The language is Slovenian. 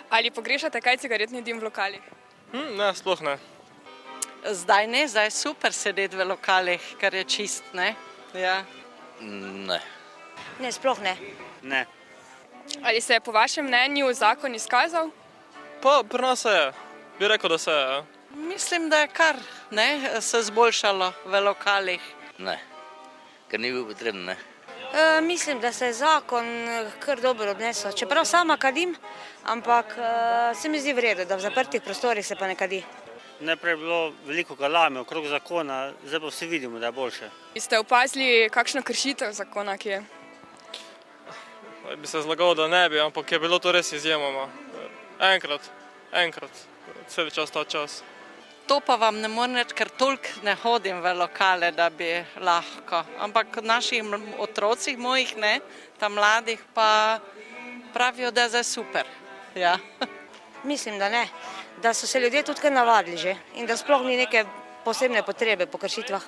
Ali pogrešate kaj cigaretni dim v lokalih? Ne, sploh ne. Zdaj ne, zdaj je super sedeti v lokalih, ker je čist, ne? Ja. Ne. Ne, sploh ne. Ne. Ali se je po vašem mnenju zakon izkazal? Pa pri nas se je. Bi rekel, da se je. Ja. Mislim, da je kar se zboljšalo v lokalih. Ne. Ker ni bil potreben, ne. Mislim, da se je zakon kar dobro odnesel. Čeprav sama kadim, ampak se mi zdi v redu, da v zaprtih prostorih se pa ne kadi. Najprej je bilo veliko galame okrog zakona, zdaj pa vsi vidimo, da je boljše. Ste opazili kakšno kršitev zakona, ki je? Bi se zlagal, da ne bi, ampak je bilo to res izjemoma. Enkrat, cel čas ta čas. To pa vam ne morem reči, ker toliko ne hodim v lokale, da bi lahko. Ampak naših otrocih mojih, ne, tam mladih pa pravijo, da je zdaj super. Ja. Mislim, da ne. Da so se ljudje tudi kar navadili že in da sploh ni neke posebne potrebe po kršitvah.